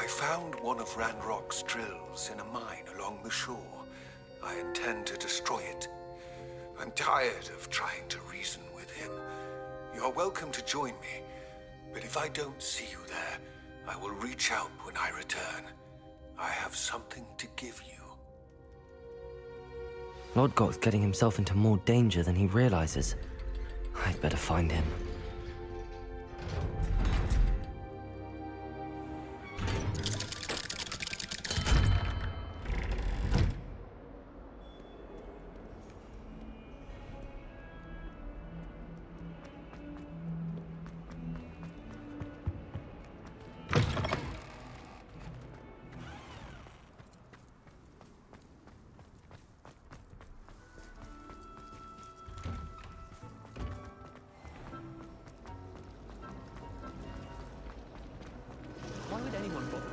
I found one of Ranrock's drills in a mine along the shore. I intend to destroy it. I'm tired of trying to reason with him. You're welcome to join me, but if I don't see you there, I will reach out when I return. I have something to give you. Lodgok's getting himself into more danger than he realizes. I'd better find him. Why would anyone bother?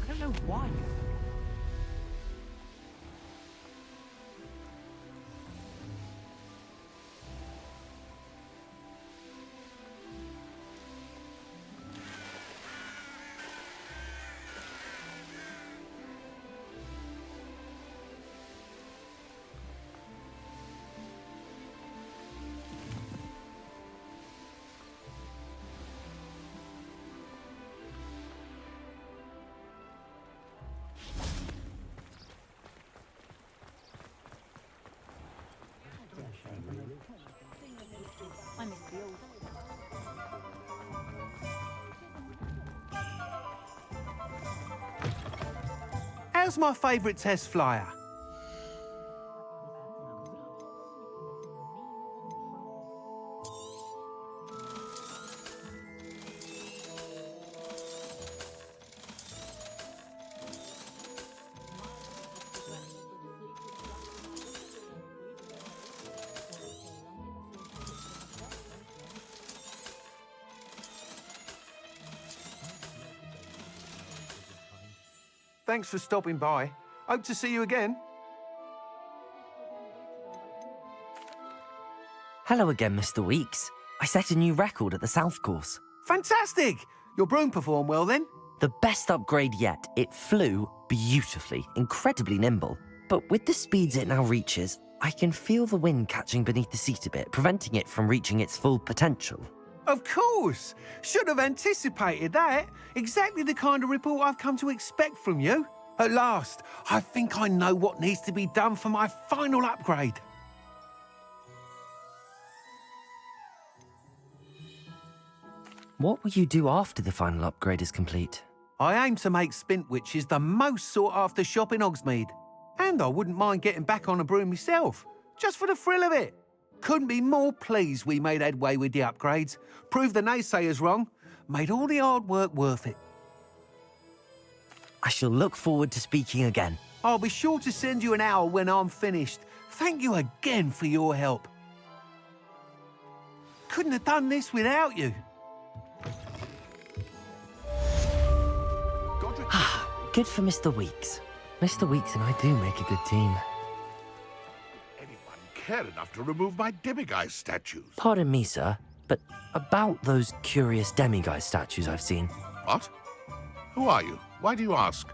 I don't know why. I miss the old. How's my favourite test flyer? Thanks for stopping by. Hope to see you again. Hello again, Mr. Weeks. I set a new record at the South Course. Fantastic! Your broom performed well then? The best upgrade yet. It flew beautifully, incredibly nimble. But with the speeds it now reaches, I can feel the wind catching beneath the seat a bit, preventing it from reaching its full potential. Of course! Should have anticipated that. Exactly the kind of report I've come to expect from you. At last, I think I know what needs to be done for my final upgrade. What will you do after the final upgrade is complete? I aim to make Spintwitches the most sought-after shop in Hogsmeade. And I wouldn't mind getting back on a broom myself, just for the thrill of it. Couldn't be more pleased we made headway with the upgrades, proved the naysayers wrong, made all the hard work worth it. I shall look forward to speaking again. I'll be sure to send you an owl when I'm finished. Thank you again for your help. Couldn't have done this without you. Good for Mr. Weeks. Mr. Weeks and I do make a good team. Anyone care enough to remove my demiguise statues? Pardon me, sir, but about those curious demiguise statues I've seen. What? Who are you? Why do you ask?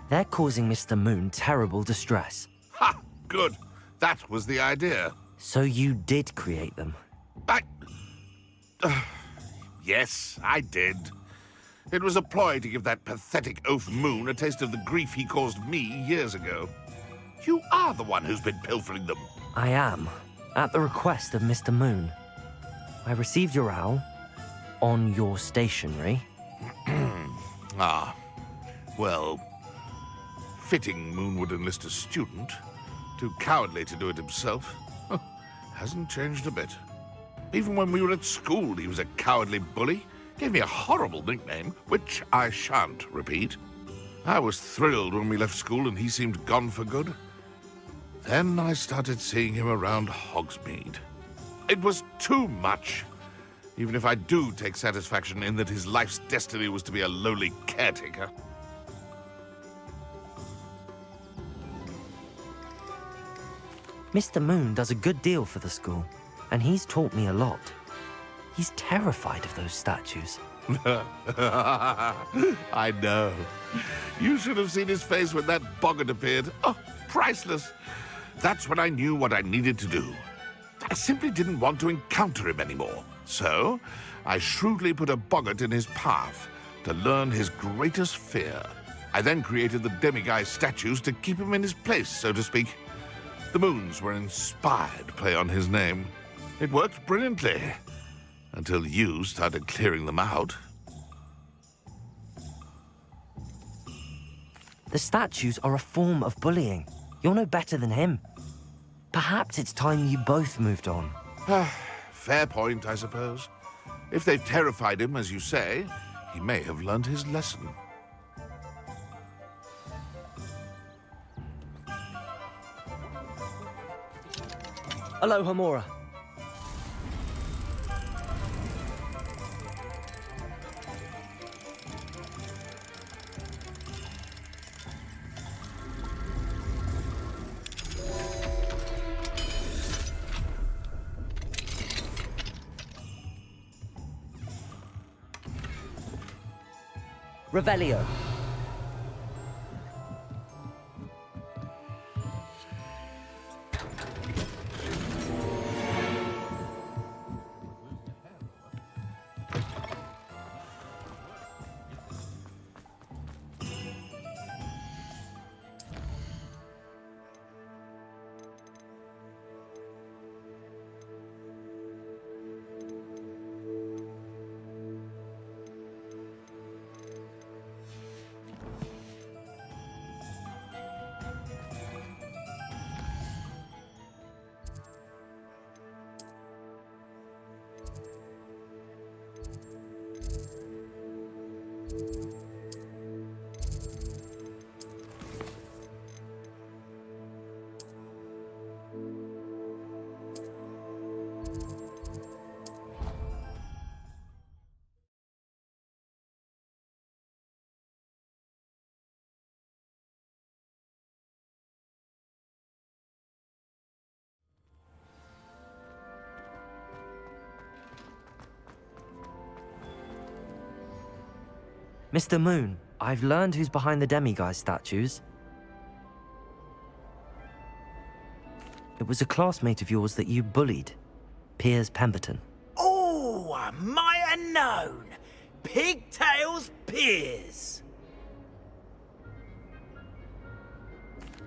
They're causing Mr. Moon terrible distress. Ha! Good. That was the idea. So you did create them? Yes, I did. It was a ploy to give that pathetic oaf Moon a taste of the grief he caused me years ago. You are the one who's been pilfering them. I am, at the request of Mr. Moon. I received your owl on your stationery. Ah, well, fitting Moon would enlist a student. Too cowardly to do it himself. Hasn't changed a bit. Even when we were at school, he was a cowardly bully. Gave me a horrible nickname, which I shan't repeat. I was thrilled when we left school and he seemed gone for good. Then I started seeing him around Hogsmeade. It was too much. Even if I do take satisfaction in that his life's destiny was to be a lowly caretaker. Mr. Moon does a good deal for the school, and he's taught me a lot. He's terrified of those statues. I know. You should have seen his face when that boggart appeared. Oh, priceless. That's when I knew what I needed to do. I simply didn't want to encounter him anymore. So, I shrewdly put a boggart in his path to learn his greatest fear. I then created the demiguise statues to keep him in his place, so to speak. The moons were an inspired play on his name. It worked brilliantly. Until you started clearing them out. The statues are a form of bullying. You're no better than him. Perhaps it's time you both moved on. Fair point, I suppose. If they've terrified him, as you say, he may have learned his lesson. Aloha, Mora. Revelio. Mr. Moon, I've learned who's behind the demiguise statues. It was a classmate of yours that you bullied, Piers Pemberton. Oh, I might have known. Pigtails Piers.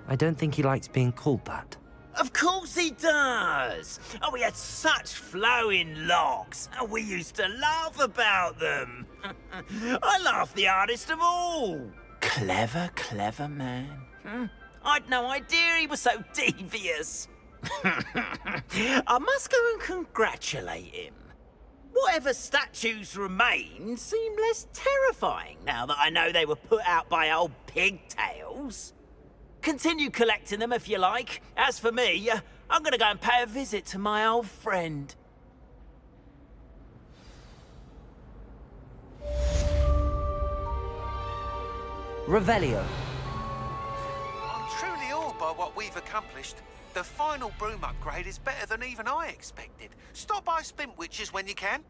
I don't think he likes being called that. Of course he does. Oh, he had such flowing locks, and we used to laugh about them. I laughed the hardest of all. Clever, clever man. I'd no idea he was so devious. I must go and congratulate him. Whatever statues remain seem less terrifying now that I know they were put out by old pigtails. Continue collecting them if you like. As for me, I'm gonna go and pay a visit to my old friend. Revelio. I'm truly awed by what we've accomplished. The final broom upgrade is better than even I expected. Stop by Spintwitches when you can.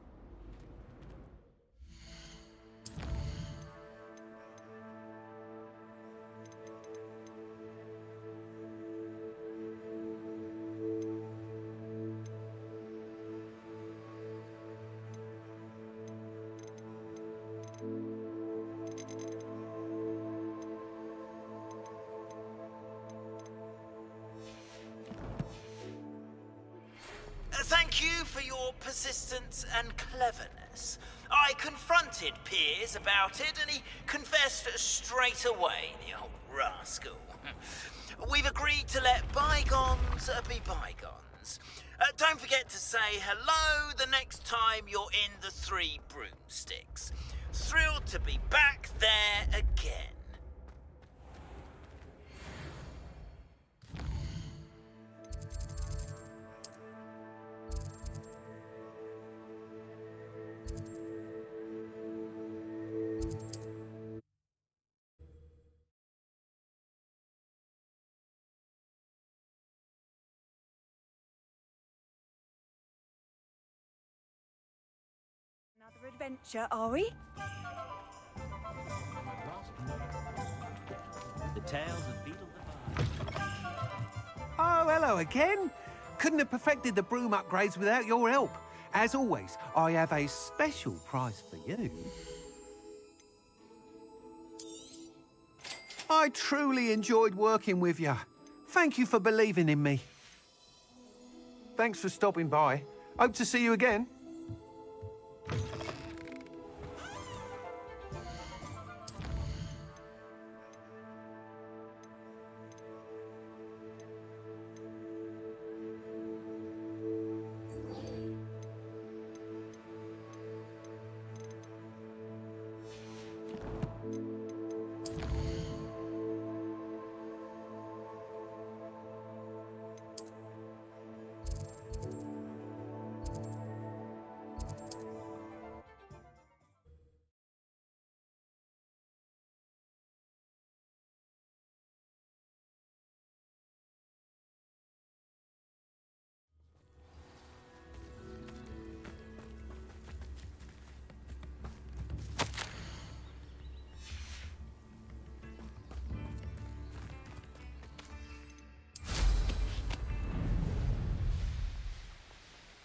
Thank you for your persistence and cleverness. I confronted Piers about it, and he confessed straight away, the old rascal. We've agreed to let bygones be bygones. Don't forget to say hello the next time you're in the Three Broomsticks. Thrilled to be back there again. Another adventure, are we? The tales of Beetle the Bard. Oh, hello again. Couldn't have perfected the broom upgrades without your help. As always, I have a special prize for you. I truly enjoyed working with you. Thank you for believing in me. Thanks for stopping by. Hope to see you again.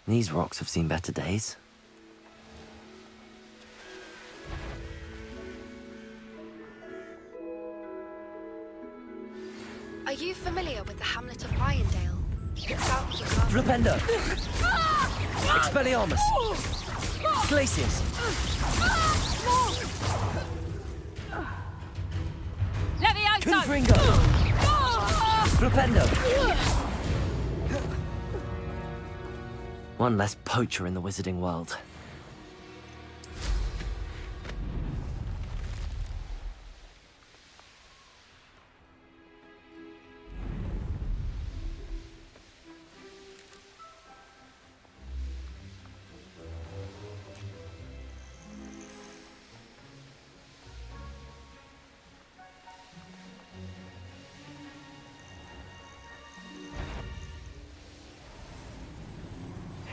These rocks have seen better days. Are you familiar with the hamlet of Irondale? It's south of the castle. Flipendo! Expelliarmus! Glacius! Levioso! Confringo! Flipendo! One less poacher in the wizarding world.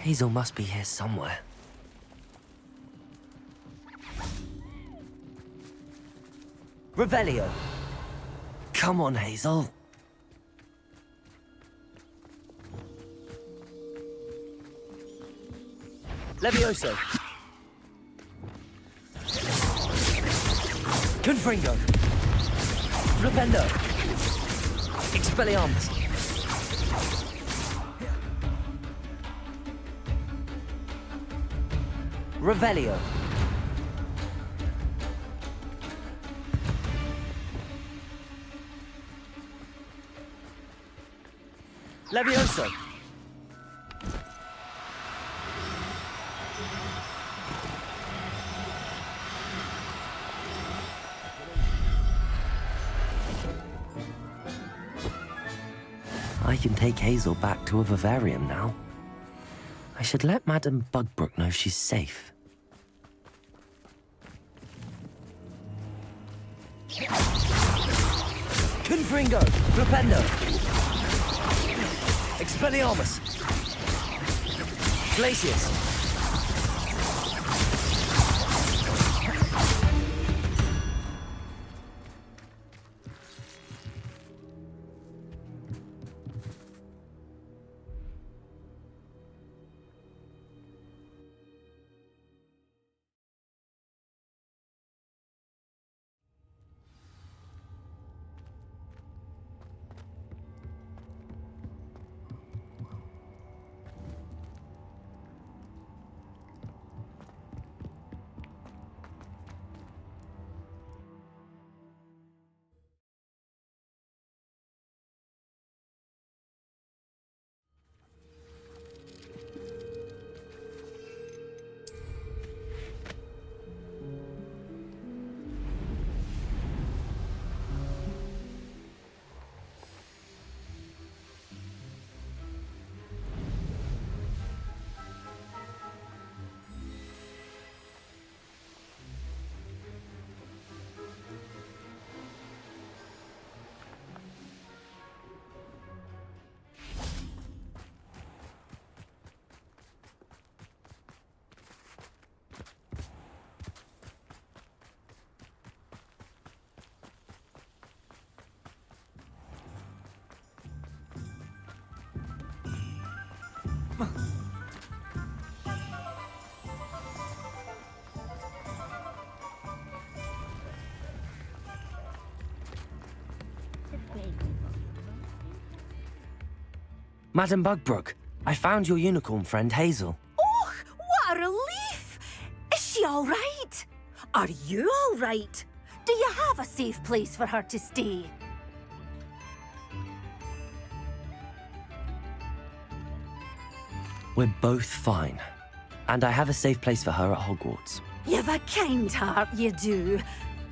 Hazel must be here somewhere. Revelio! Come on, Hazel. Levioso! Confringo! Flipendo! Expelliarmus! Revelio. Levioso. I can take Hazel back to a vivarium now. I should let Madame Bugbrook know she's safe. Confringo! Flipendo! Expelliarmus! Glacius! Madam Bugbrook, I found your unicorn friend Hazel. Oh, what a relief! Is she all right? Are you all right? Do you have a safe place for her to stay? We're both fine. And I have a safe place for her at Hogwarts. You've a kind heart, you do.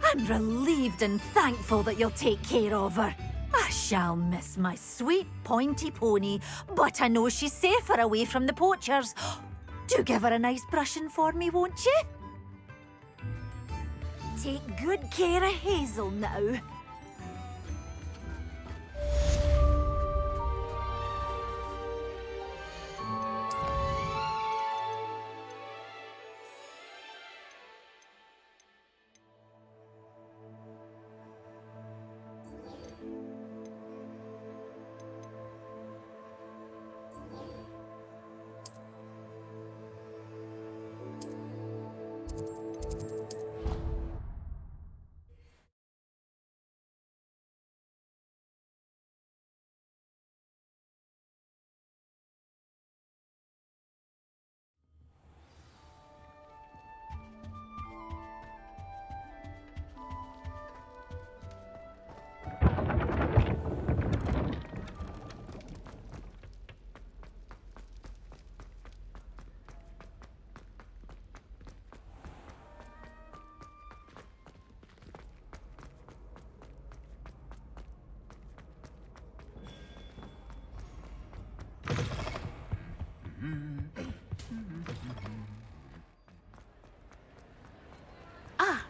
I'm relieved and thankful that you'll take care of her. I shall miss my sweet pointy pony, but I know she's safer away from the poachers. Do give her a nice brushing for me, won't you? Take good care of Hazel now.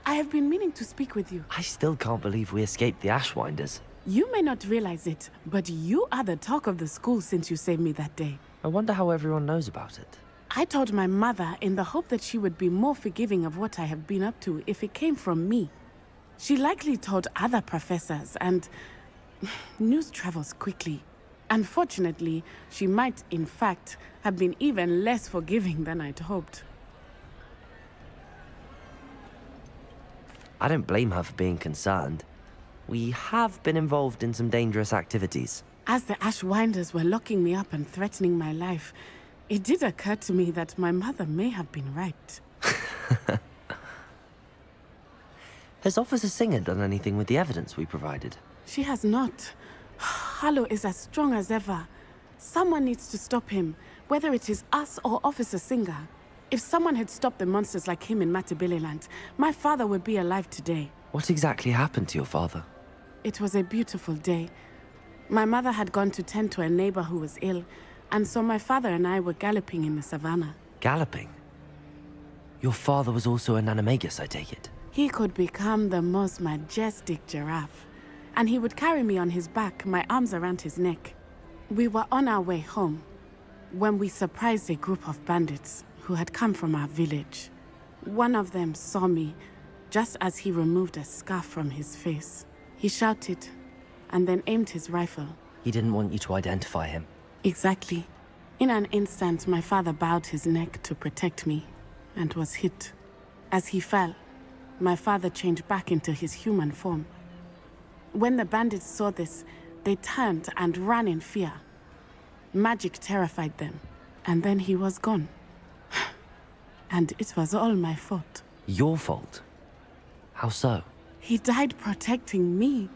I have been meaning to speak with you. I still can't believe we escaped the Ashwinders. You may not realize it, but you are the talk of the school since you saved me that day. I wonder how everyone knows about it. I told my mother in the hope that she would be more forgiving of what I have been up to if it came from me. She likely told other professors, and news travels quickly. Unfortunately, she might, in fact, have been even less forgiving than I'd hoped. I don't blame her for being concerned. We have been involved in some dangerous activities. As the Ashwinders were locking me up and threatening my life, it did occur to me that my mother may have been right. Has Officer Singer done anything with the evidence we provided? She has not. Harlow is as strong as ever. Someone needs to stop him, whether it is us or Officer Singer. If someone had stopped the monsters like him in Matabeleland, my father would be alive today. What exactly happened to your father? It was a beautiful day. My mother had gone to tend to a neighbor who was ill, and so my father and I were galloping in the savannah. Galloping? Your father was also an animagus, I take it? He could become the most majestic giraffe, and he would carry me on his back, my arms around his neck. We were on our way home when we surprised a group of bandits who had come from our village. One of them saw me just as he removed a scarf from his face. He shouted and then aimed his rifle. He didn't want you to identify him. Exactly. In an instant, my father bowed his neck to protect me and was hit. As he fell, my father changed back into his human form. When the bandits saw this, they turned and ran in fear. Magic terrified them, and then he was gone. And it was all my fault. Your fault? How so? He died protecting me.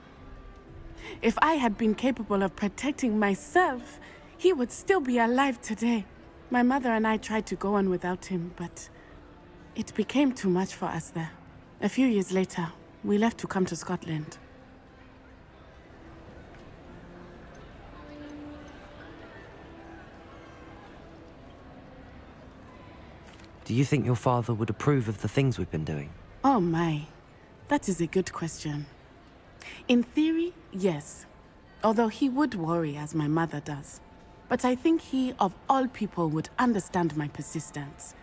If I had been capable of protecting myself, he would still be alive today. My mother and I tried to go on without him, but it became too much for us there. A few years later, we left to come to Scotland. Do you think your father would approve of the things we've been doing? Oh my, that is a good question. In theory, yes. Although he would worry as my mother does. But I think he, of all people, would understand my persistence.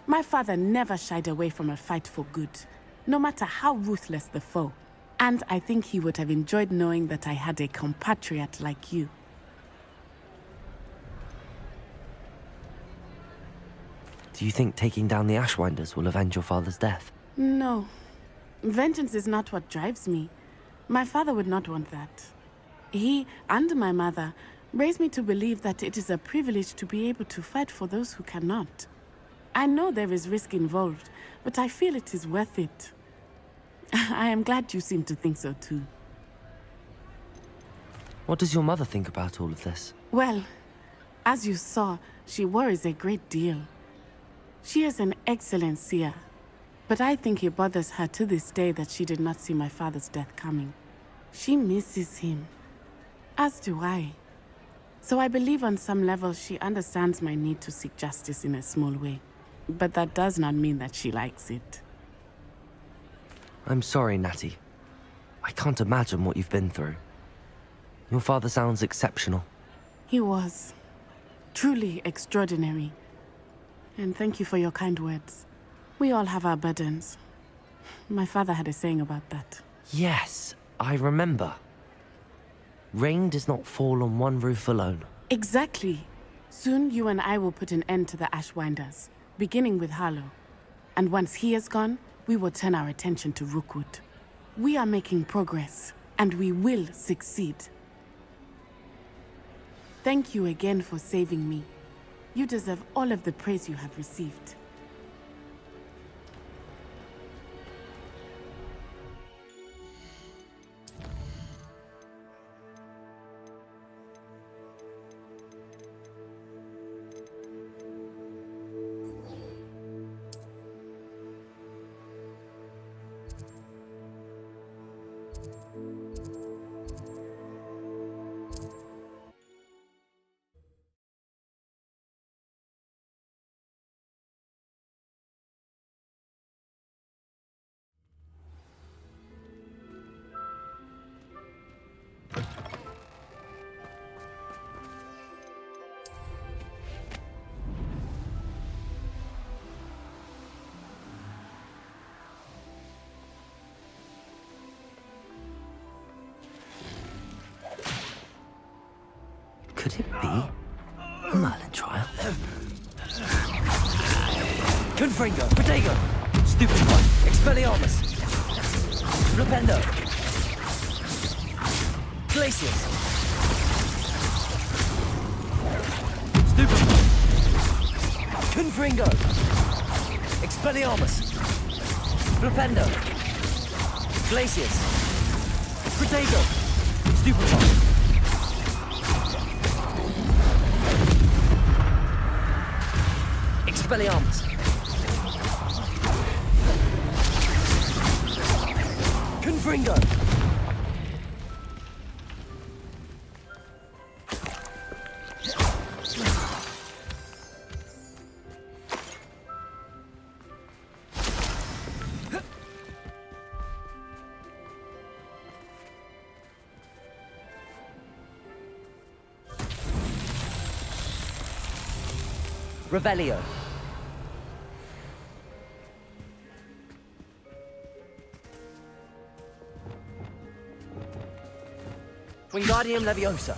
My father never shied away from a fight for good, no matter how ruthless the foe. And I think he would have enjoyed knowing that I had a compatriot like you. Do you think taking down the Ashwinders will avenge your father's death? No. Vengeance is not what drives me. My father would not want that. He and my mother raised me to believe that it is a privilege to be able to fight for those who cannot. I know there is risk involved, but I feel it is worth it. I am glad you seem to think so too. What does your mother think about all of this? Well, as you saw, she worries a great deal. She is an excellent seer, but I think it bothers her to this day that she did not see my father's death coming. She misses him, as do I. So I believe on some level she understands my need to seek justice in a small way. But that does not mean that she likes it. I'm sorry, Natty. I can't imagine what you've been through. Your father sounds exceptional. He was. Truly extraordinary. And thank you for your kind words. We all have our burdens. My father had a saying about that. Yes, I remember. Rain does not fall on one roof alone. Exactly. Soon you and I will put an end to the Ashwinders, beginning with Harlow. And once he is gone, we will turn our attention to Rookwood. We are making progress, and we will succeed. Thank you again for saving me. You deserve all of the praise you have received. Could it be a Merlin trial? Confringo, Protego, Stupefy, Expelliarmus, Flipendo, Glacius, Stupefy, Confringo, Expelliarmus, Flipendo, Glacius, Protego, Stupefy. Expelliarmus. Confringo. Revelio. Wingardium Leviosa.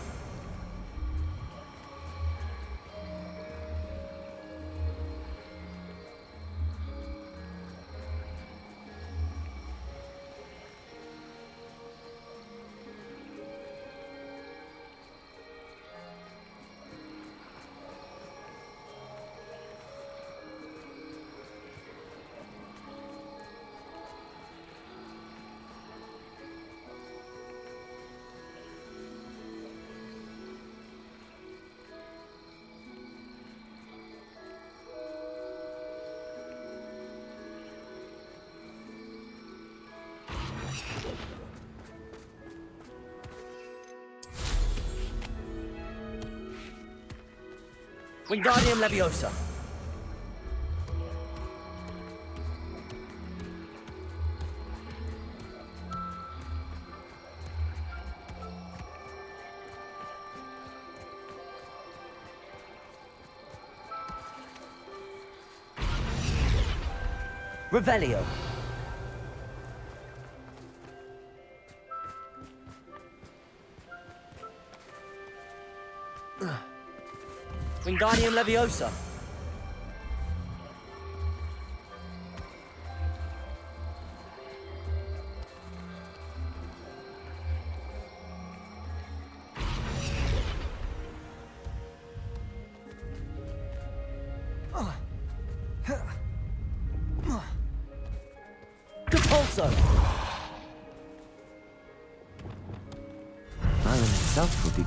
Wingardium Leviosa. Revelio. Wingardium Leviosa. Capulso! Island itself would be...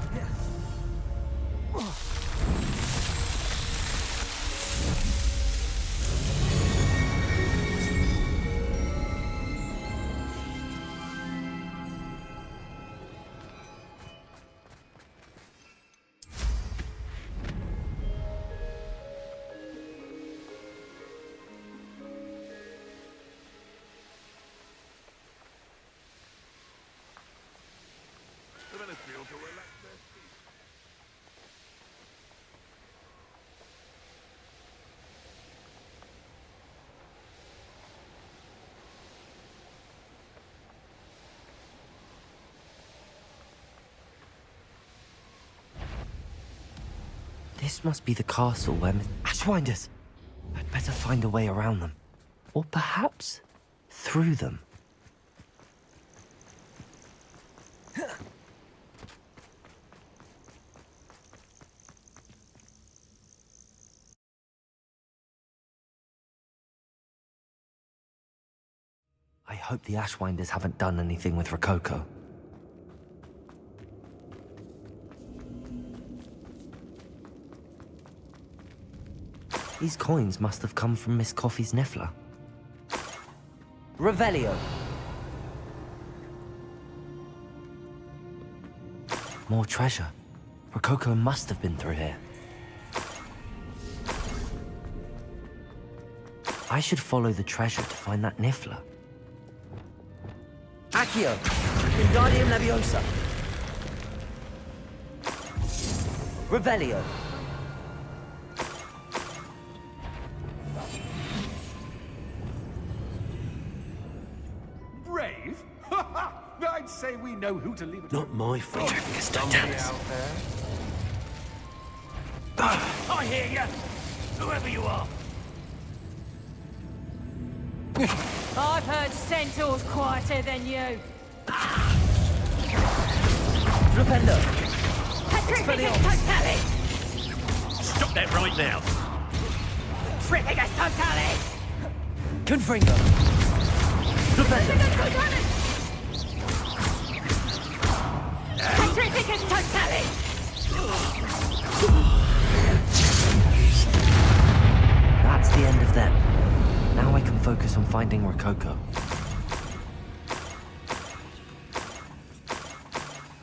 This must be the castle where... Ashwinders! I'd better find a way around them. Or perhaps through them. I hope the Ashwinders haven't done anything with Rococo. These coins must have come from Miss Coffee's Niffler. Revelio. More treasure. Rococo must have been through here. I should follow the treasure to find that Niffler. Accio! Wingardium Leviosa! Revelio! Brave? I'd say we know who to leave it. Not my fault. Somebody out there? I hear you! Whoever you are! I've heard centaurs quieter than you. Flipendo! Petrificus totalis! Stop that right now! Petrificus totalis! Confringo! Flipendo! Petrificus totalis! That's the end of them. Now I can focus on finding Rococo.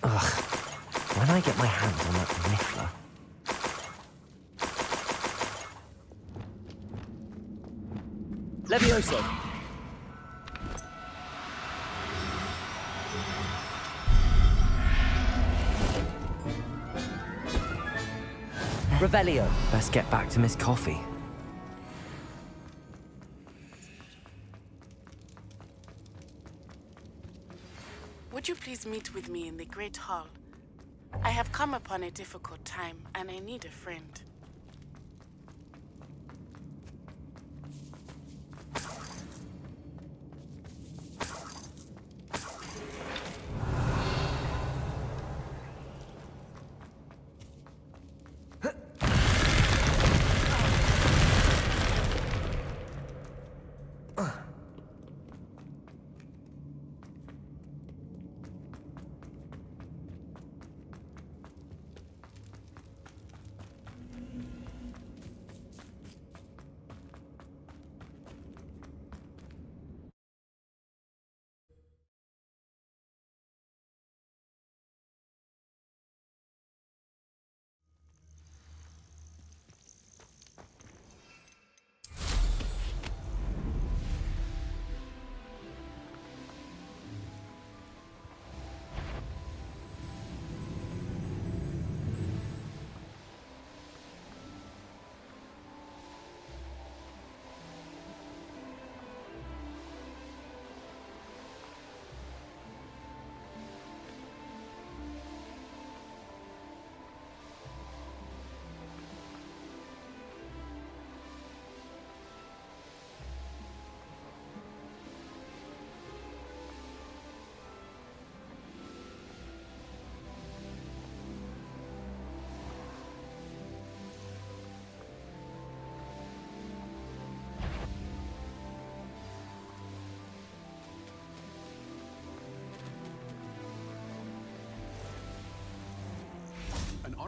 Ugh. When I get my hands on that Niffler... Levioso! Revelio. Best get back to Miss Coffee. Would you please meet with me in the Great Hall? I have come upon a difficult time, and I need a friend.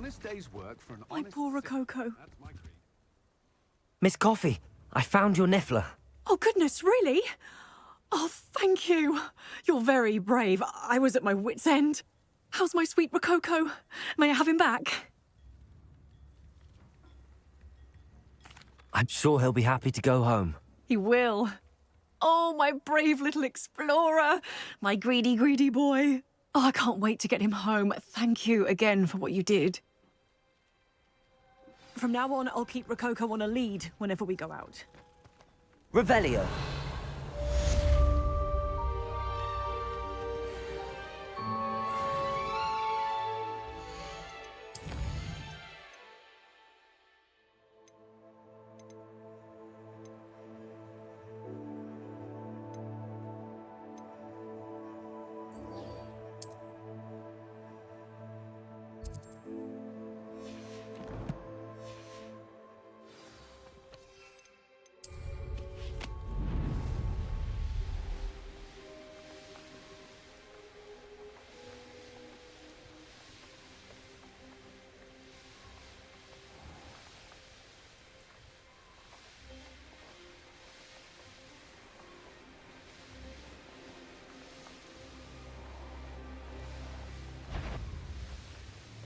honest day's work for an My honest... poor Rococo. That's my creed. Miss Coffee, I found your niffler. Oh, goodness, really? Oh, thank you. You're very brave. I was at my wit's end. How's my sweet Rococo? May I have him back? I'm sure he'll be happy to go home. He will. Oh, my brave little explorer. My greedy, greedy boy. Oh, I can't wait to get him home. Thank you again for what you did. From now on, I'll keep Rococo on a lead whenever we go out. Revelio.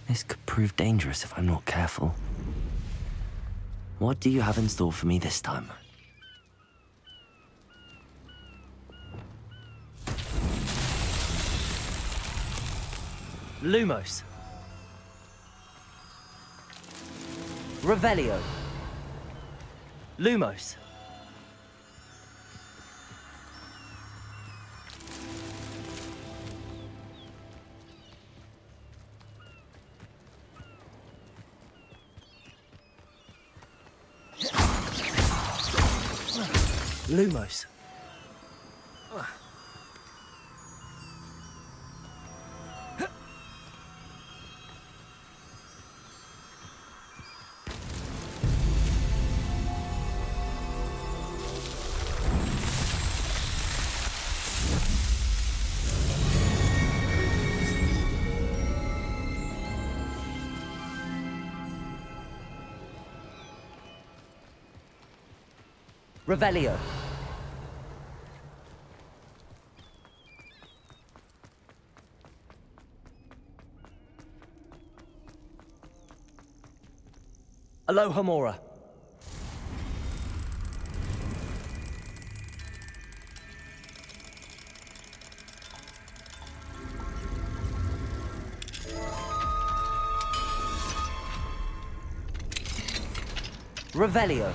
This could prove dangerous if I'm not careful. What do you have in store for me this time? Lumos. Revelio. Lumos. Lumos. Revelio. Aloha Mora. Revelio.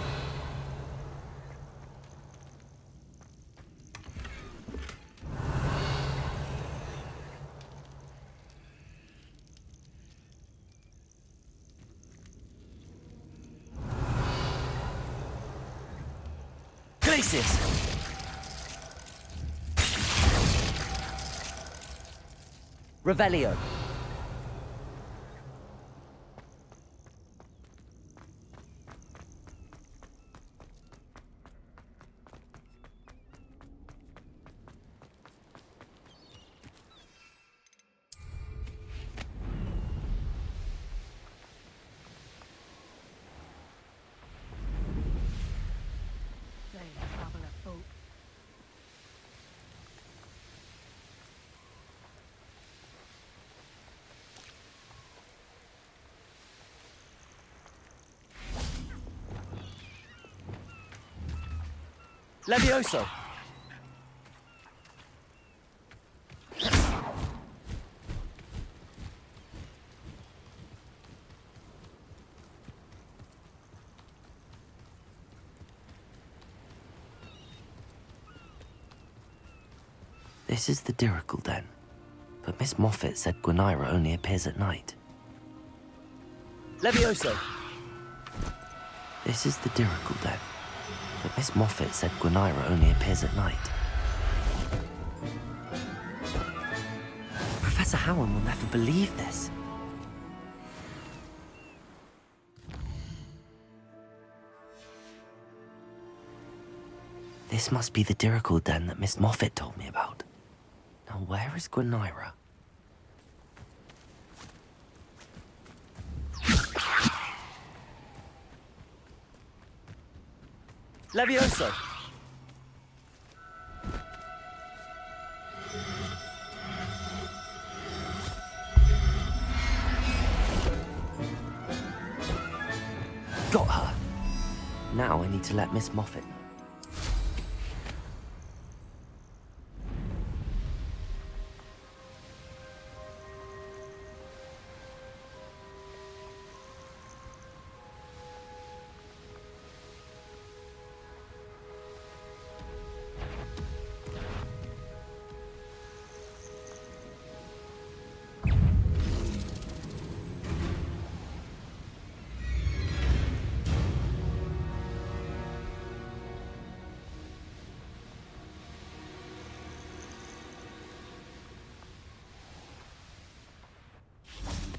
Glacis. Revelio. Levioso. This is the Dirical Den, but Miss Moffat said Gwenira only appears at night. Levioso. This is the Dirical Den, but Miss Moffat said Gwenira only appears at night. Professor Howard will never believe this. This must be the Dirical Den that Miss Moffat told me about. Now where is Gwenira? Levioso! Got her. Now I need to let Miss Moffat know.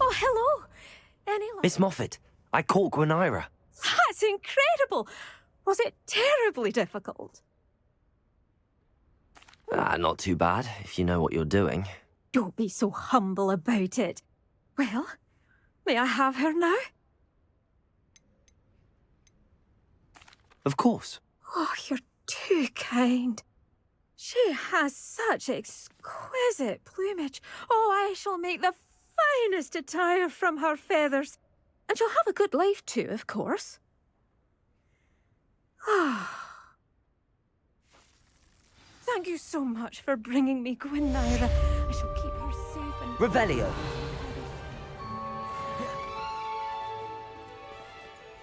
Oh, hello. Any luck? Miss Moffat, I caught Gwenira. That's incredible. Was it terribly difficult? Not too bad, if you know what you're doing. Don't be so humble about it. Well, may I have her now? Of course. Oh, you're too kind. She has such exquisite plumage. Oh, I shall make the finest attire from her feathers. And she'll have a good life too, of course. Ah. Thank you so much for bringing me Gwenira. I shall keep her safe and... Revelio.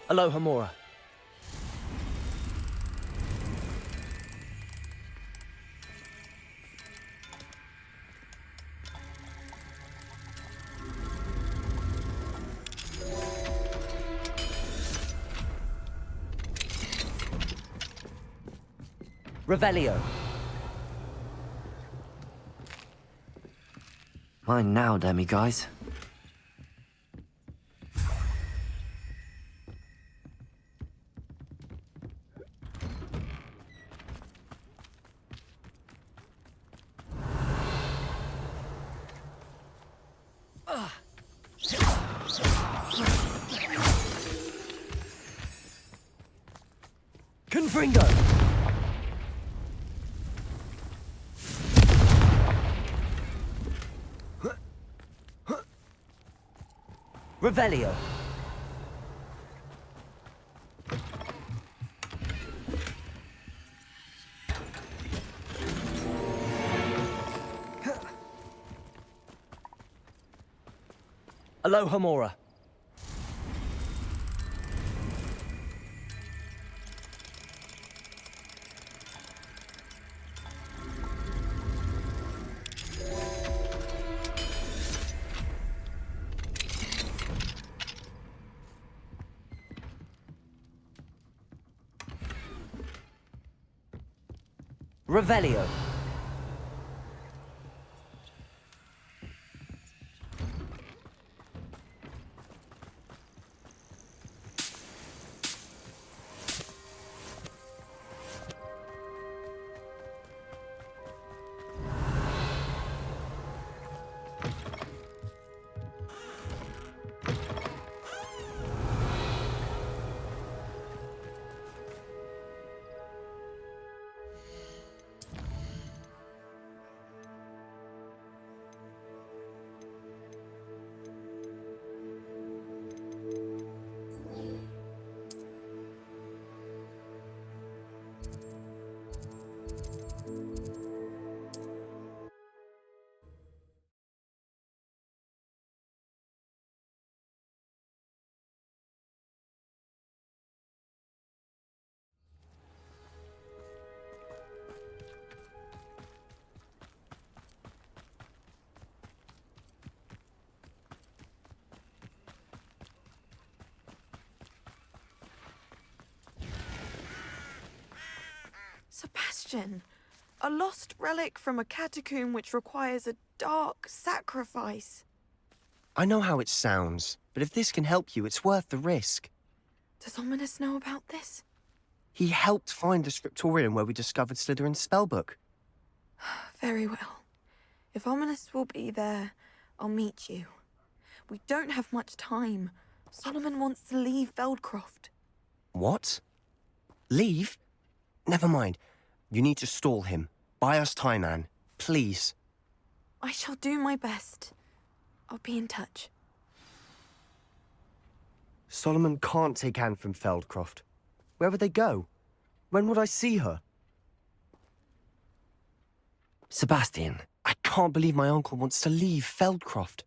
Aloha Mora. Revelio. Mine now, demi-guys. Confringo! Revelio. Aloha Mora. Revelio. Sebastian, a lost relic from a catacomb which requires a dark sacrifice. I know how it sounds, but if this can help you, it's worth the risk. Does Ominous know about this? He helped find the scriptorium where we discovered Slytherin's spellbook. Very well. If Ominous will be there, I'll meet you. We don't have much time. Solomon wants to leave Veldcroft. What? Leave? Never mind. You need to stall him. Buy us time, Anne. Please. I shall do my best. I'll be in touch. Solomon can't take Anne from Feldcroft. Where would they go? When would I see her? Sebastian. I can't believe my uncle wants to leave Feldcroft.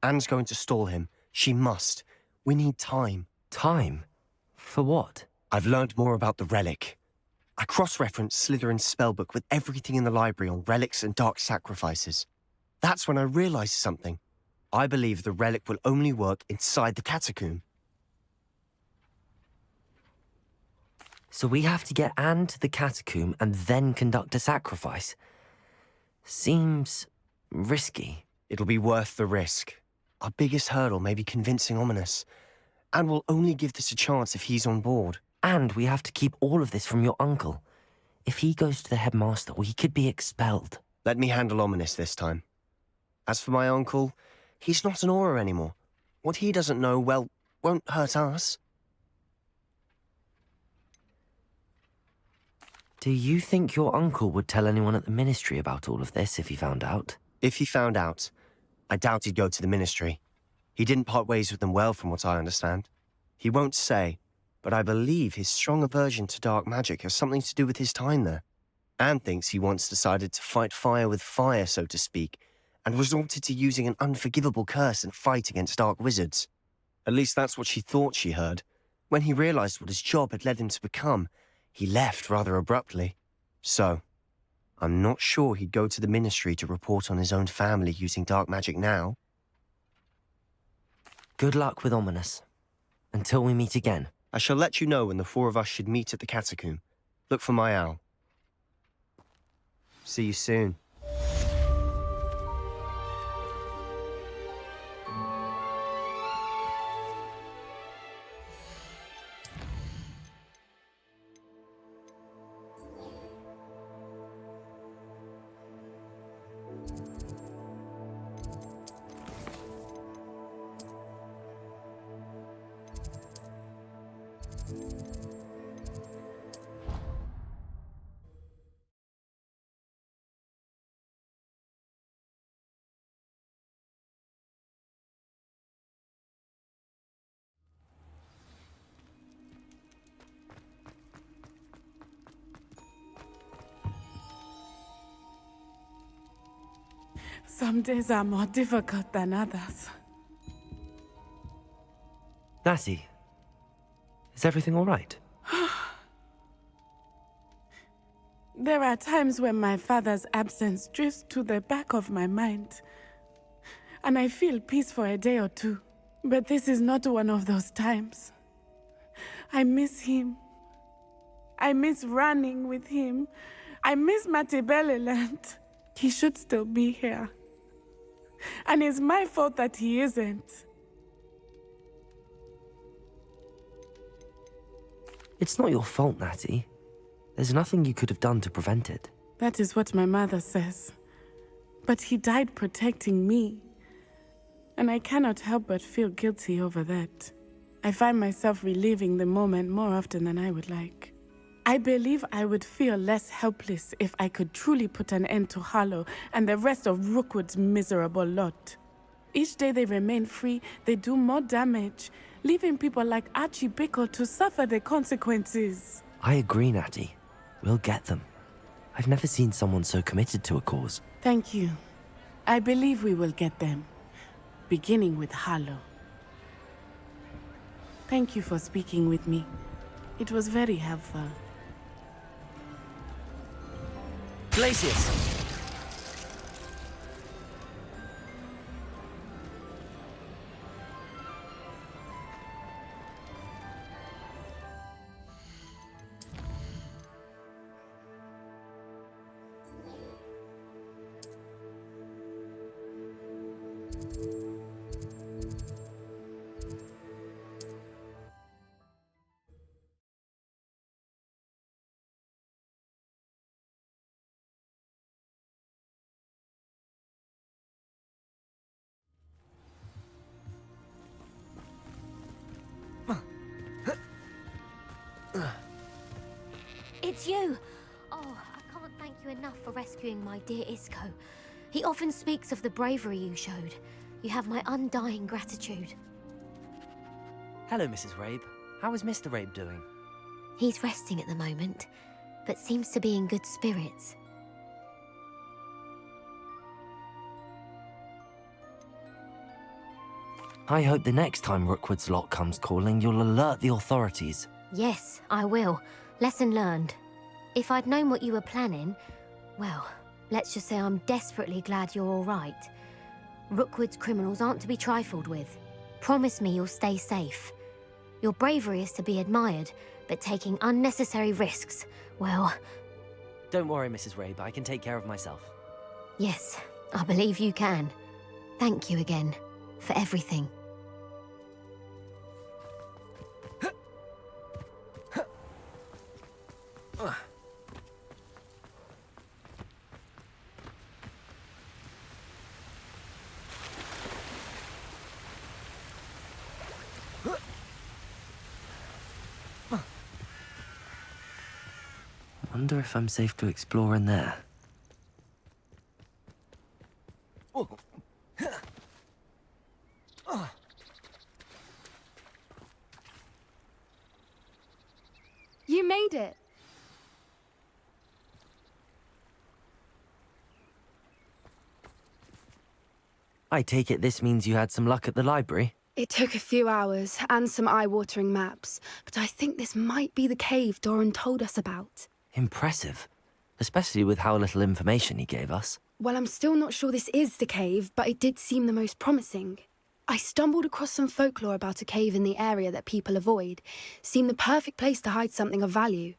Anne's going to stall him. She must. We need time. Time? For what? I've learned more about the relic. I cross-referenced Slytherin's spellbook with everything in the library on relics and dark sacrifices. That's when I realized something. I believe the relic will only work inside the catacomb. So we have to get Anne to the catacomb and then conduct a sacrifice? Seems risky. It'll be worth the risk. Our biggest hurdle may be convincing Ominous. And we'll only give this a chance if he's on board. And we have to keep all of this from your uncle. If he goes to the headmaster, we could be expelled. Let me handle Ominous this time. As for my uncle, he's not an Auror anymore. What he doesn't know, well, won't hurt us. Do you think your uncle would tell anyone at the ministry about all of this if he found out? If he found out, I doubt he'd go to the ministry. He didn't part ways with them well, from what I understand. He won't say, but I believe his strong aversion to dark magic has something to do with his time there. Anne thinks he once decided to fight fire with fire, so to speak, and resorted to using an unforgivable curse in a fight against dark wizards. At least that's what she thought she heard. When he realized what his job had led him to become, he left rather abruptly. So, I'm not sure he'd go to the ministry to report on his own family using dark magic now. Good luck with Ominous. Until we meet again. I shall let you know when the four of us should meet at the catacomb. Look for my owl. See you soon. Some days are more difficult than others. Natty, is everything all right? There are times when my father's absence drifts to the back of my mind, and I feel peace for a day or two. But this is not one of those times. I miss him. I miss running with him. I miss Matibeleland. He should still be here. And it's my fault that he isn't. It's not your fault, Natty. There's nothing you could have done to prevent it. That is what my mother says. But he died protecting me. And I cannot help but feel guilty over that. I find myself reliving the moment more often than I would like. I believe I would feel less helpless if I could truly put an end to Harlow and the rest of Rookwood's miserable lot. Each day they remain free, they do more damage, leaving people like Archie Bickle to suffer the consequences. I agree, Natty. We'll get them. I've never seen someone so committed to a cause. Thank you. I believe we will get them, beginning with Harlow. Thank you for speaking with me. It was very helpful. Glacius! It's it's you! Oh, I can't thank you enough for rescuing my dear Isco. He often speaks of the bravery you showed. You have my undying gratitude. Hello, Mrs. Rabe. How is Mr. Rabe doing? He's resting at the moment, but seems to be in good spirits. I hope the next time Rookwood's lot comes calling, you'll alert the authorities. Yes, I will. Lesson learned. If I'd known what you were planning, well, let's just say I'm desperately glad you're all right. Rookwood's criminals aren't to be trifled with. Promise me you'll stay safe. Your bravery is to be admired, but taking unnecessary risks, well... Don't worry, Mrs. Rabe. I can take care of myself. Yes, I believe you can. Thank you again, for everything. Wonder if I'm safe to explore in there. You made it. I take it this means you had some luck at the library? It took a few hours and some eye-watering maps, but I think this might be the cave Doran told us about. Impressive. Especially with how little information he gave us. Well, I'm still not sure this is the cave, but it did seem the most promising. I stumbled across some folklore about a cave in the area that people avoid. Seemed the perfect place to hide something of value.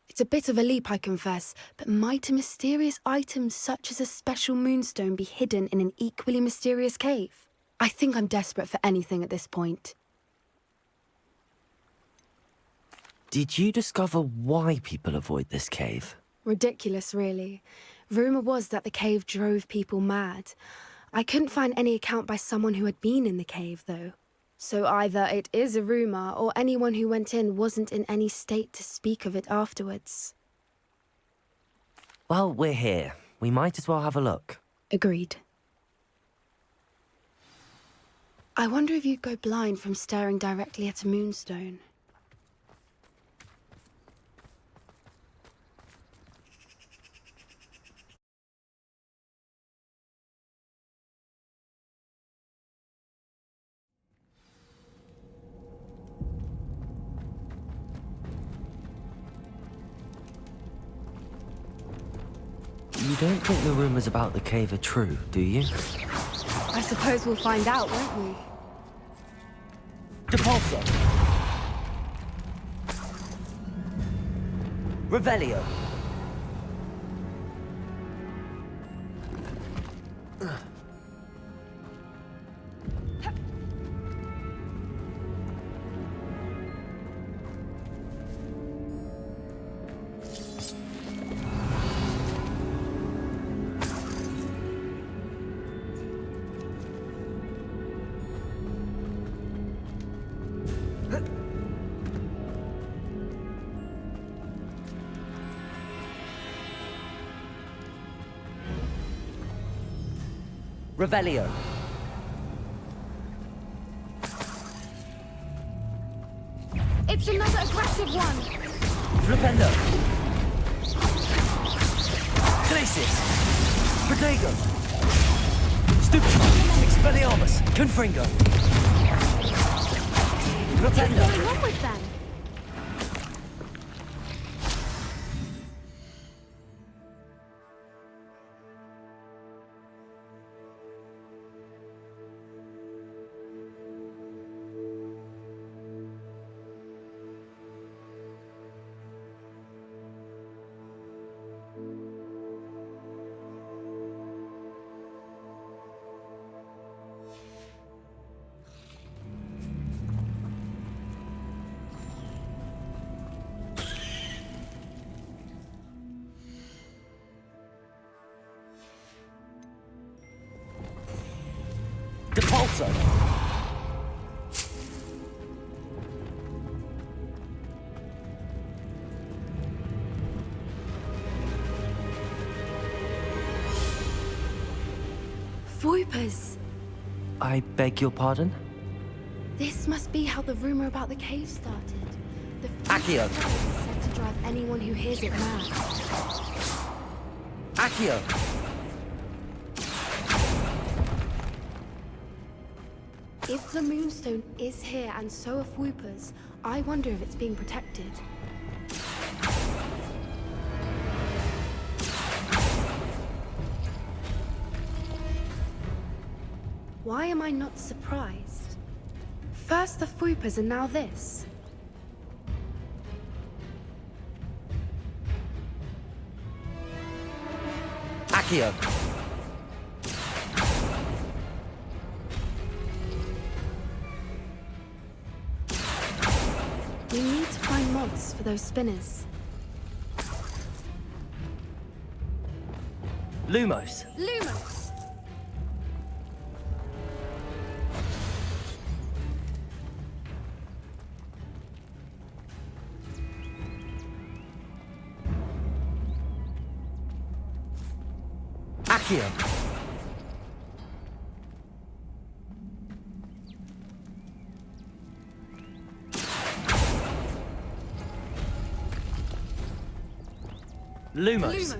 It's a bit of a leap, I confess, but might a mysterious item such as a special moonstone be hidden in an equally mysterious cave? I think I'm desperate for anything at this point. Did you discover why people avoid this cave? Ridiculous, really. Rumour was that the cave drove people mad. I couldn't find any account by someone who had been in the cave, though. So either it is a rumour, or anyone who went in wasn't in any state to speak of it afterwards. Well, we're here. We might as well have a look. Agreed. I wonder if you'd go blind from staring directly at a moonstone. You don't think the rumours about the cave are true, do you? I suppose we'll find out, won't we? Depulso! Revelio! Revelio. It's another aggressive one. Flipendo. Glacis. Protego. Stupid. Expelliarmus. Confringo. Flipendo. What's going on with them? Depulso. Foipers! I beg your pardon? This must be how the rumor about the cave started. The Accio! is said to drive anyone who hears it mad. Accio! If the Moonstone is here and so are Foipers, I wonder if it's being protected. Why am I not surprised? First the Foipers and now this. Accio! We need to find moths for those spinners. Lumos! Lumos! Accio! Lumos!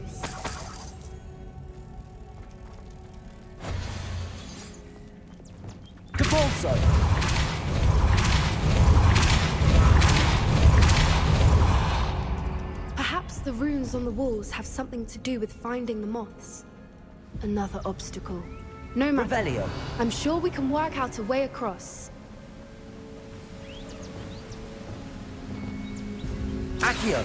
Capolso! Perhaps the runes on the walls have something to do with finding the moths. Another obstacle. No matter. Revelio! I'm sure we can work out a way across. Accio!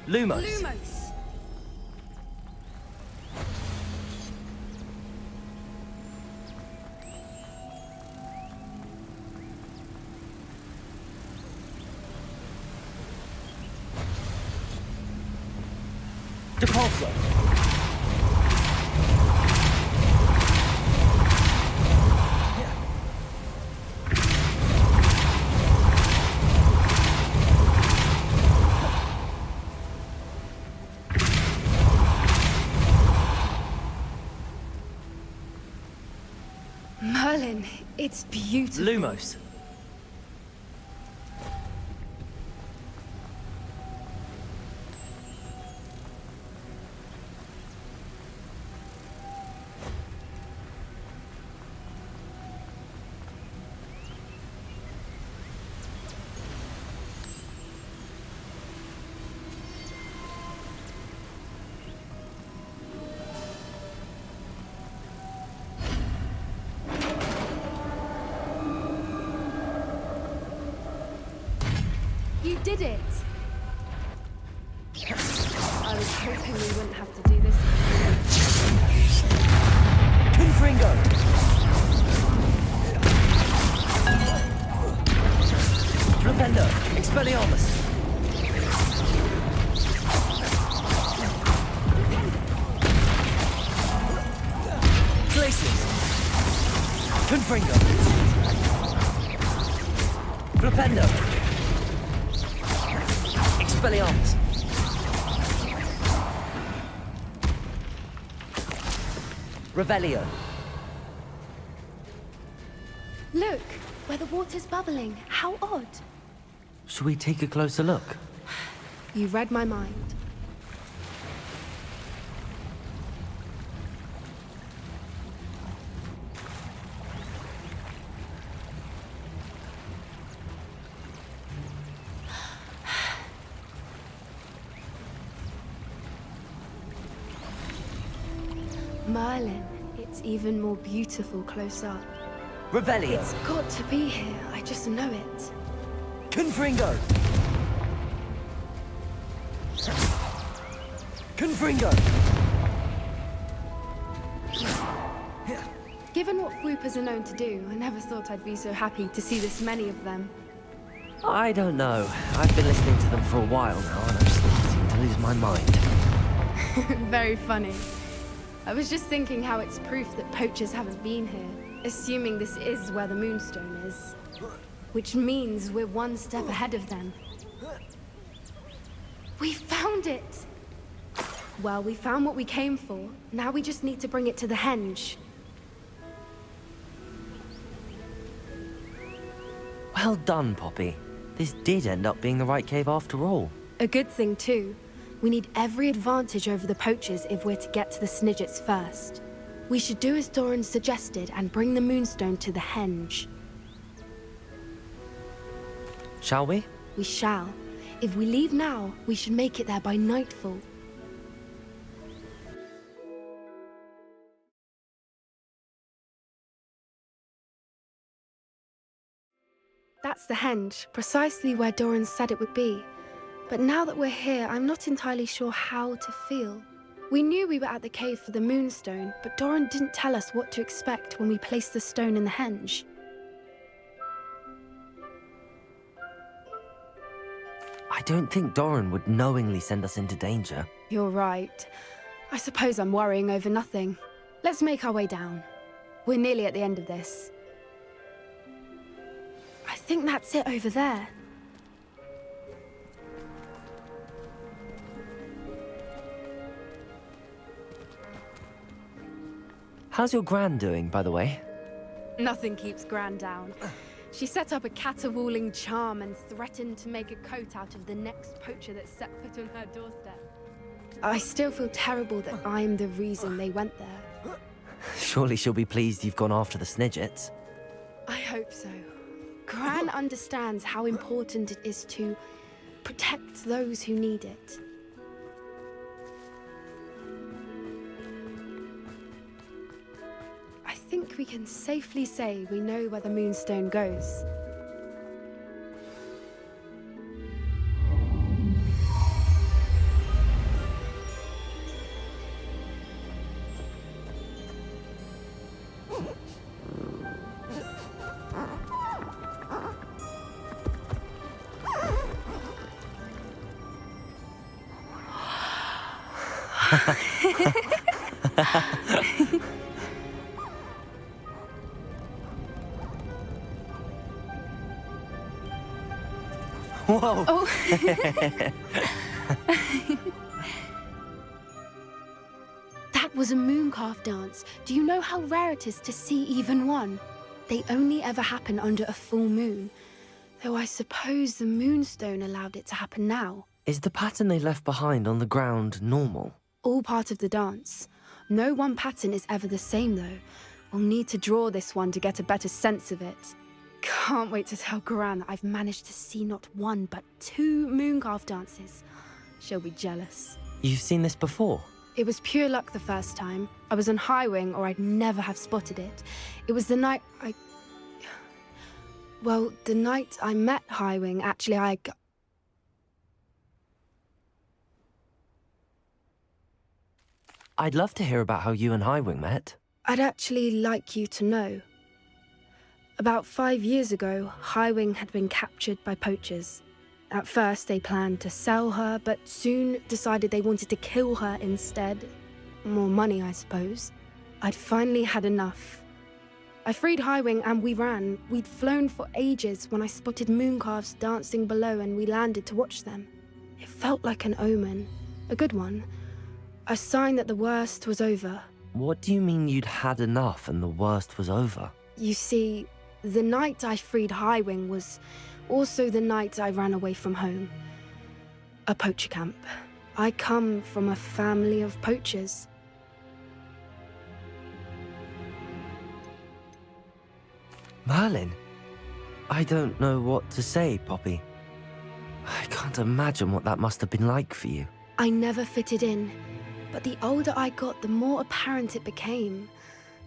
Lumos! Lumos! Depulso! Merlin, it's beautiful. Lumos! You did it! I was hoping we wouldn't have to do this. Confringo! Flipendo! Expelliarmus! Glaciers! Confringo! Flipendo! Expelliarmus! Revelio! Look, where the water's bubbling. How odd. Shall we take a closer look? You read my mind. Merlin, it's even more beautiful close up. Revelio! It's got to be here, I just know it. Confringo! Confringo! Given what Foopers are known to do, I never thought I'd be so happy to see this many of them. I don't know. I've been listening to them for a while now, and I'm starting to lose my mind. Very funny. I was just thinking how it's proof that poachers haven't been here, assuming this is where the Moonstone is. Which means we're one step ahead of them. We found it! Well, we found what we came for. Now we just need to bring it to the henge. Well done, Poppy. This did end up being the right cave after all. A good thing, too. We need every advantage over the poachers if we're to get to the Snidgets first. We should do as Doran suggested and bring the Moonstone to the henge. Shall we? We shall. If we leave now, we should make it there by nightfall. That's the henge, precisely where Doran said it would be. But now that we're here, I'm not entirely sure how to feel. We knew we were at the cave for the Moonstone, but Doran didn't tell us what to expect when we placed the stone in the henge. I don't think Doran would knowingly send us into danger. You're right. I suppose I'm worrying over nothing. Let's make our way down. We're nearly at the end of this. I think that's it over there. How's your Gran doing, by the way? Nothing keeps Gran down. She set up a caterwauling charm and threatened to make a coat out of the next poacher that set foot on her doorstep. I still feel terrible that I'm the reason they went there. Surely she'll be pleased you've gone after the Snidgets. I hope so. Gran understands how important it is to protect those who need it. I think we can safely say we know where the Moonstone goes. Whoa! Oh. That was a mooncalf dance. Do you know how rare it is to see even one? They only ever happen under a full moon. Though I suppose the Moonstone allowed it to happen now. Is the pattern they left behind on the ground normal? All part of the dance. No one pattern is ever the same, though. We'll need to draw this one to get a better sense of it. Can't wait to tell Gran that I've managed to see not one, but 2 mooncalf dances. She'll be jealous. You've seen this before? It was pure luck the first time. I was on Highwing, or I'd never have spotted it. It was the night Well, the night I met Highwing, actually, I'd love to hear about how you and Highwing met. I'd actually like you to know. About 5 years ago, Highwing had been captured by poachers. At first, they planned to sell her, but soon decided they wanted to kill her instead. More money, I suppose. I'd finally had enough. I freed Highwing and we ran. We'd flown for ages when I spotted mooncalves dancing below and we landed to watch them. It felt like an omen. A good one. A sign that the worst was over. What do you mean you'd had enough and the worst was over? You see, the night I freed Highwing was also the night I ran away from home. A poacher camp. I come from a family of poachers. Merlin? I don't know what to say, Poppy. I can't imagine what that must have been like for you. I never fitted in, but the older I got, the more apparent it became.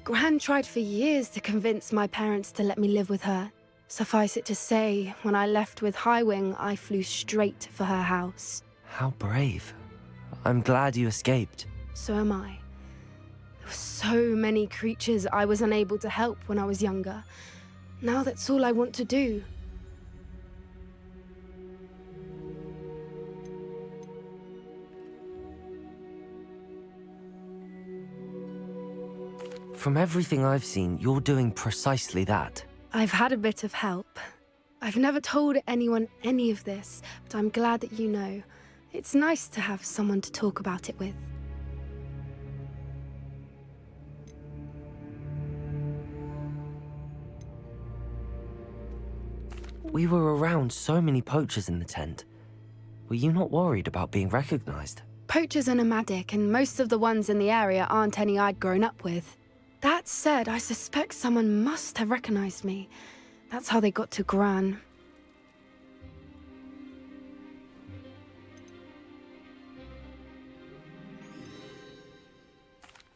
Gran tried for years to convince my parents to let me live with her. Suffice it to say, when I left with Highwing, I flew straight for her house. How brave. I'm glad you escaped. So am I. There were so many creatures I was unable to help when I was younger. Now that's all I want to do. From everything I've seen, you're doing precisely that. I've had a bit of help. I've never told anyone any of this, but I'm glad that you know. It's nice to have someone to talk about it with. We were around so many poachers in the tent. Were you not worried about being recognized? Poachers are nomadic, and most of the ones in the area aren't any I'd grown up with. That said, I suspect someone must have recognized me. That's how they got to Gran.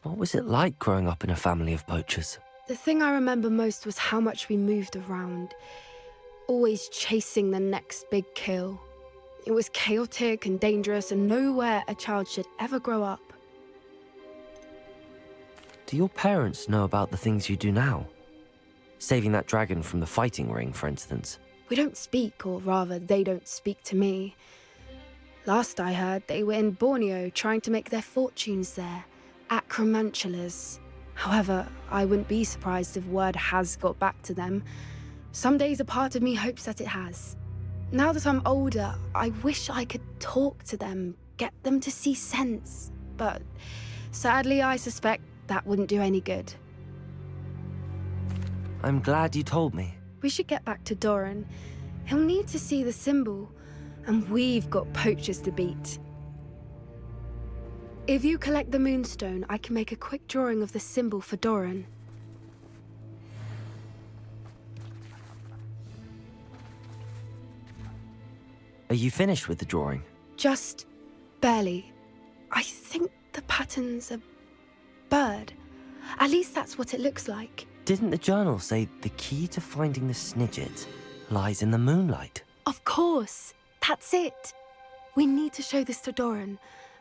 What was it like growing up in a family of poachers? The thing I remember most was how much we moved around, always chasing the next big kill. It was chaotic and dangerous, and nowhere a child should ever grow up. Do your parents know about the things you do now? Saving that dragon from the fighting ring, for instance. We don't speak, or rather, they don't speak to me. Last I heard, they were in Borneo trying to make their fortunes there, at Acromantulas. However, I wouldn't be surprised if word has got back to them. Some days a part of me hopes that it has. Now that I'm older, I wish I could talk to them, get them to see sense. But sadly, I suspect that wouldn't do any good. I'm glad you told me. We should get back to Doran. He'll need to see the symbol, and we've got poachers to beat. If you collect the moonstone, I can make a quick drawing of the symbol for Doran. Are you finished with the drawing? Just barely. I think the pattern's a bird. At least that's what it looks like. Didn't the journal say the key to finding the Snidget lies in the moonlight? Of course. That's it. We need to show this to Doran.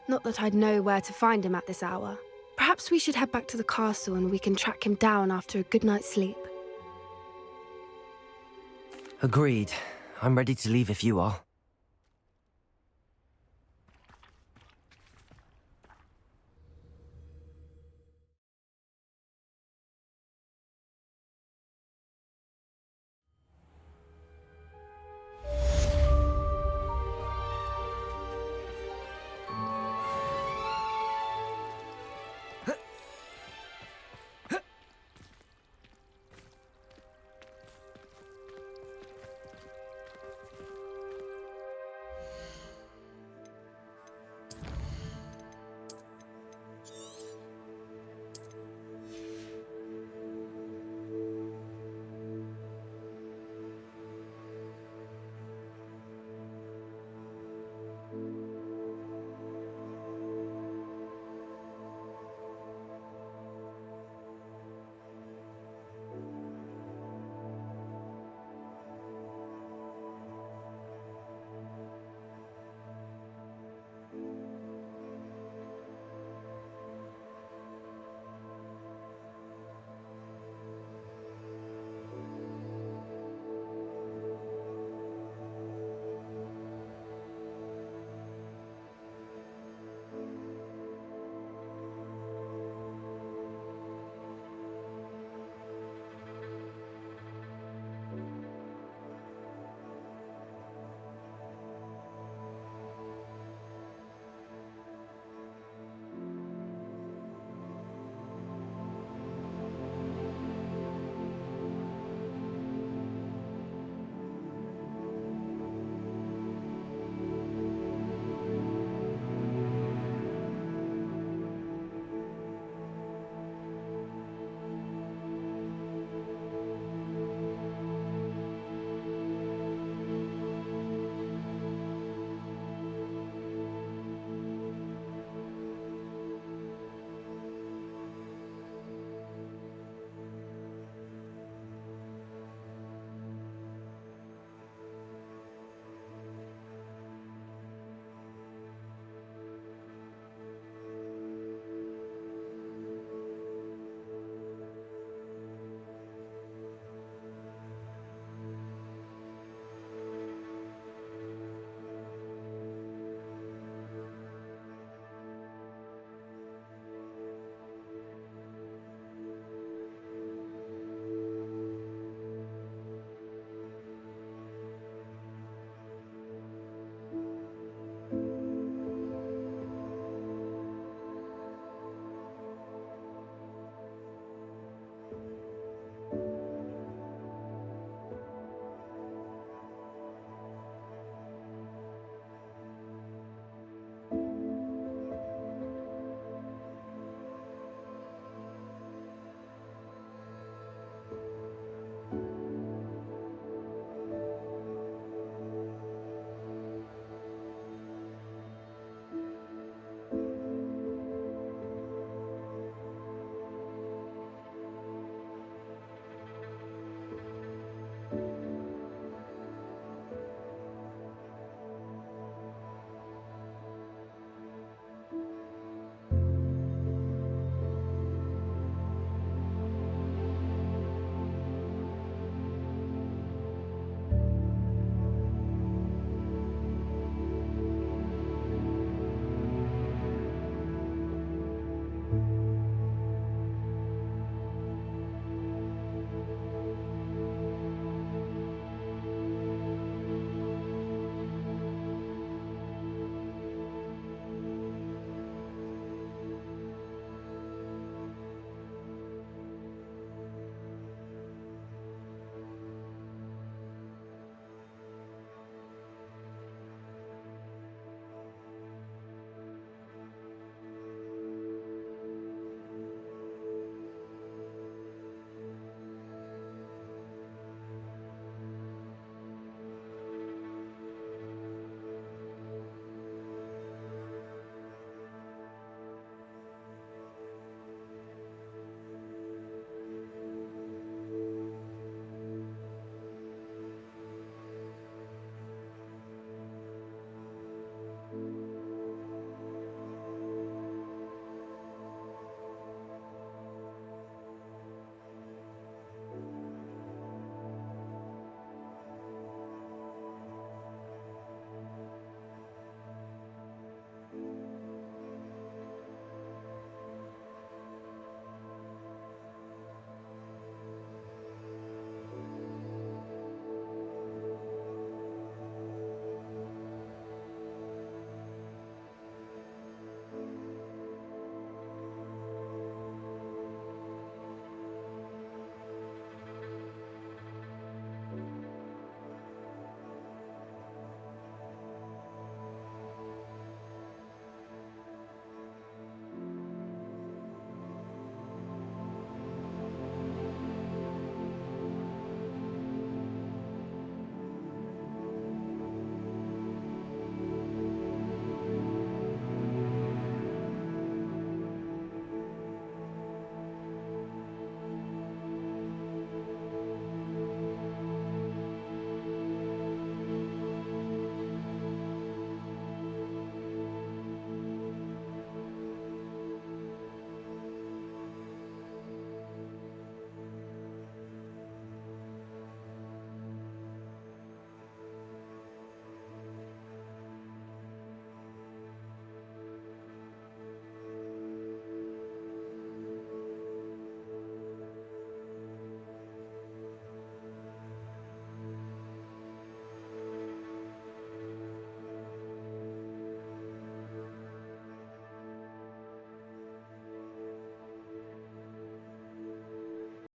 Not that I'd know where to find him at this hour. Perhaps we should head back to the castle and we can track him down after a good night's sleep. Agreed. I'm ready to leave if you are.